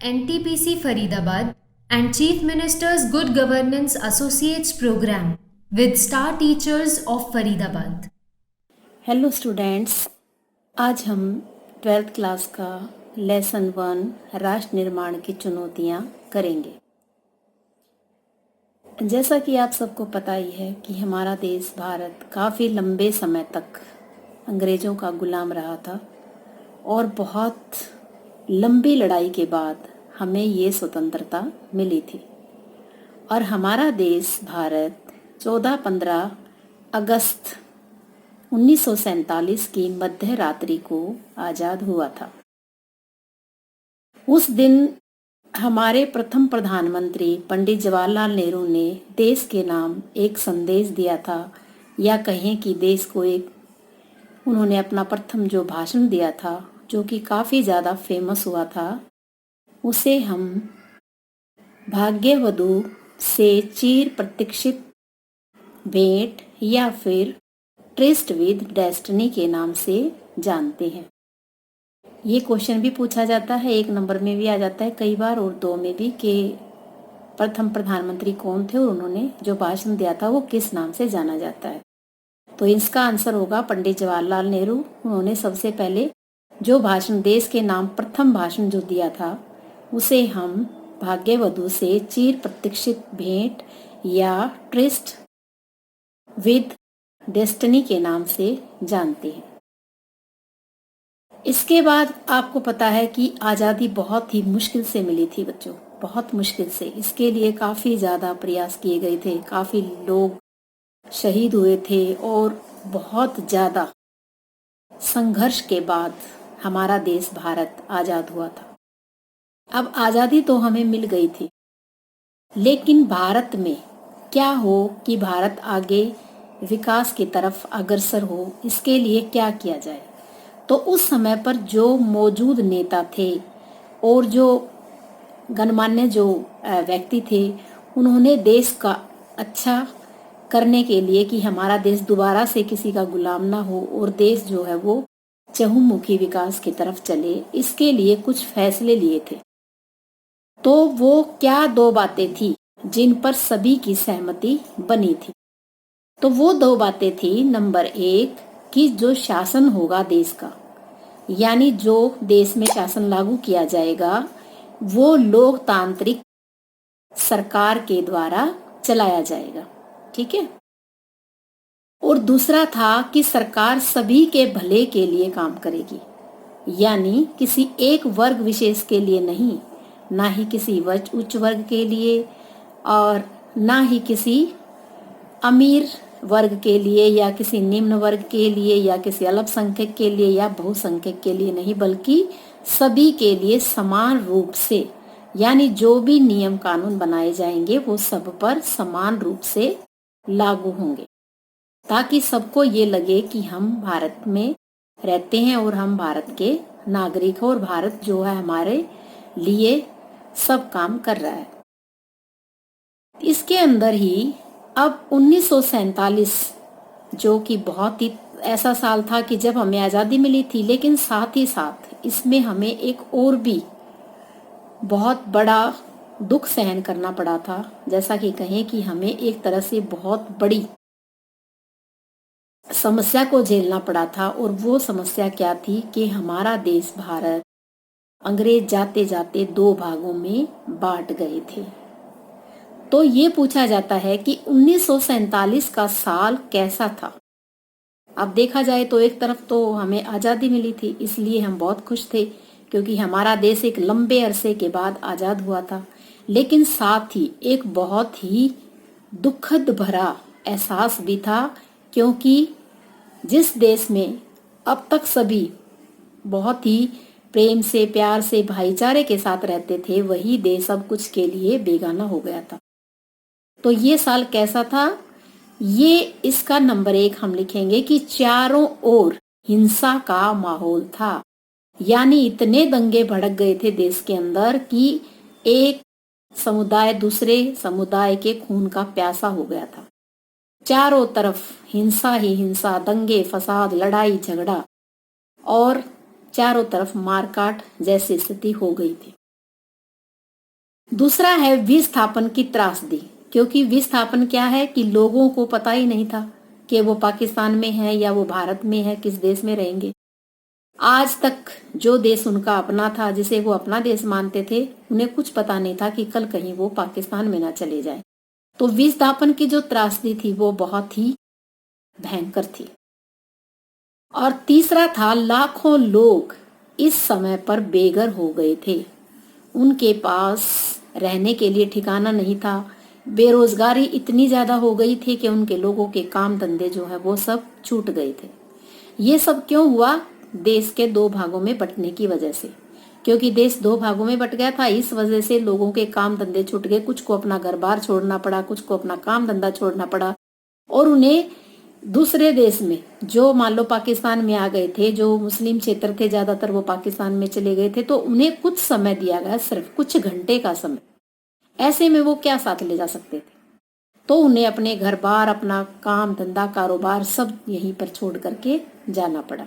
NTPC Faridabad and Chief Minister's Good Governance Associates Program with Star Teachers of Faridabad. Hello students, आज हम 12th class का lesson 1 राष्ट्र निर्माण की चुनौतियां करेंगे। जैसा कि आप सबको पता ही है कि हमारा देश भारत काफ़ी लंबे समय तक अंग्रेज़ों का गुलाम रहा था और बहुत लंबी लड़ाई के बाद हमें ये स्वतंत्रता मिली थी और हमारा देश भारत 14-15 अगस्त 1947 की मध्य रात्रि को आज़ाद हुआ था। उस दिन हमारे प्रथम प्रधानमंत्री पंडित जवाहरलाल नेहरू ने देश के नाम एक संदेश दिया था, या कहें कि देश को उन्होंने अपना प्रथम जो भाषण दिया था, जो कि काफ़ी ज़्यादा फेमस हुआ था, उसे हम भाग्यवधू से चिर प्रतीक्षित भेंट या फिर ट्रिस्ट विद डेस्टिनी के नाम से जानते हैं। ये क्वेश्चन भी पूछा जाता है, 1 नंबर में भी आ जाता है कई बार और 2 में भी, कि प्रथम प्रधानमंत्री कौन थे और उन्होंने जो भाषण दिया था वो किस नाम से जाना जाता है। तो इसका आंसर होगा पंडित जवाहरलाल नेहरू। उन्होंने सबसे पहले जो भाषण, देश के नाम प्रथम भाषण जो दिया था, उसे हम भाग्यवधू से चिर प्रतीक्षित भेंट या ट्रिस्ट विद डेस्टिनी के नाम से जानते हैं। इसके बाद आपको पता है कि आज़ादी बहुत ही मुश्किल से मिली थी बच्चों, बहुत मुश्किल से। इसके लिए काफ़ी ज़्यादा प्रयास किए गए थे, काफ़ी लोग शहीद हुए थे और बहुत ज़्यादा संघर्ष के बाद हमारा देश भारत आज़ाद हुआ था। अब आज़ादी तो हमें मिल गई थी, लेकिन भारत में क्या हो कि भारत आगे विकास की तरफ अग्रसर हो, इसके लिए क्या किया जाए। तो उस समय पर जो मौजूद नेता थे और जो गणमान्य जो व्यक्ति थे, उन्होंने देश का अच्छा करने के लिए कि हमारा देश दोबारा से किसी का गुलाम ना हो और देश जो है वो चहुमुखी विकास की तरफ चले, इसके लिए कुछ फैसले लिए थे। तो वो क्या 2 बातें थी जिन पर सभी की सहमति बनी थी। तो वो 2 बातें थी, नंबर 1 कि जो शासन होगा देश का, यानी जो देश में शासन लागू किया जाएगा, वो लोकतांत्रिक सरकार के द्वारा चलाया जाएगा, ठीक है। और दूसरा था कि सरकार सभी के भले के लिए काम करेगी, यानी किसी एक वर्ग विशेष के लिए नहीं, ना ही किसी उच्च वर्ग के लिए और ना ही किसी अमीर वर्ग के लिए या किसी निम्न वर्ग के लिए या किसी अल्पसंख्यक के लिए या बहुसंख्यक के लिए नहीं, बल्कि सभी के लिए समान रूप से, यानी जो भी नियम कानून बनाए जाएंगे वो सब पर समान रूप से लागू होंगे, ताकि सबको ये लगे कि हम भारत में रहते हैं और हम भारत के नागरिक हैं और भारत जो है हमारे लिए सब काम कर रहा है। इसके अंदर ही अब 1947 जो कि बहुत ही ऐसा साल था कि जब हमें आज़ादी मिली थी, लेकिन साथ ही साथ इसमें हमें एक और भी बहुत बड़ा दुख सहन करना पड़ा था। जैसा कि कहें कि हमें एक तरह से बहुत बड़ी समस्या को झेलना पड़ा था, और वो समस्या क्या थी कि हमारा देश भारत अंग्रेज जाते जाते 2 भागों में बांट गए थे। तो ये पूछा जाता है कि 1947 का साल कैसा था। अब देखा जाए तो एक तरफ तो हमें आज़ादी मिली थी, इसलिए हम बहुत खुश थे क्योंकि हमारा देश एक लंबे अरसे के बाद आज़ाद हुआ था, लेकिन साथ ही एक बहुत ही दुखद भरा एहसास भी था, क्योंकि जिस देश में अब तक सभी बहुत ही प्रेम से, प्यार से, भाईचारे के साथ रहते थे, वही देश अब कुछ के लिए बेगाना हो गया था। तो ये साल कैसा था, ये इसका नंबर 1 हम लिखेंगे कि चारों ओर हिंसा का माहौल था, यानी इतने दंगे भड़क गए थे देश के अंदर कि एक समुदाय दूसरे समुदाय के खून का प्यासा हो गया था। चारों तरफ हिंसा ही हिंसा, दंगे फसाद, लड़ाई झगड़ा और चारों तरफ मारकाट जैसी स्थिति हो गई थी। दूसरा है विस्थापन की त्रासदी, क्योंकि विस्थापन क्या है कि लोगों को पता ही नहीं था कि वो पाकिस्तान में है या वो भारत में है, किस देश में रहेंगे। आज तक जो देश उनका अपना था, जिसे वो अपना देश मानते थे, उन्हें कुछ पता नहीं था कि कल कहीं वो पाकिस्तान में ना चले जाए। तो विस्थापन की जो त्रासदी थी वो बहुत ही भयंकर थी। और तीसरा था लाखों लोग इस समय पर बेघर हो गए थे, उनके पास रहने के लिए ठिकाना नहीं था। बेरोजगारी इतनी ज्यादा हो गई थी कि उनके लोगों के काम धंधे जो है वो सब छूट गए थे। ये सब क्यों हुआ? देश के दो भागों में बंटने की वजह से। क्योंकि देश दो भागों में बट गया था, इस वजह से लोगों के काम धंधे छूट गए। कुछ को अपना घर बार छोड़ना पड़ा, कुछ को अपना काम धंधा छोड़ना पड़ा, और उन्हें दूसरे देश में, जो मान लो पाकिस्तान में आ गए थे, जो मुस्लिम क्षेत्र थे ज्यादातर, वो पाकिस्तान में चले गए थे, तो उन्हें कुछ समय दिया गया, सिर्फ कुछ घंटे का समय। ऐसे में वो क्या साथ ले जा सकते थे? तो उन्हें अपने घर बार, अपना काम धंधा, कारोबार सब यहीं पर छोड़ करके जाना पड़ा।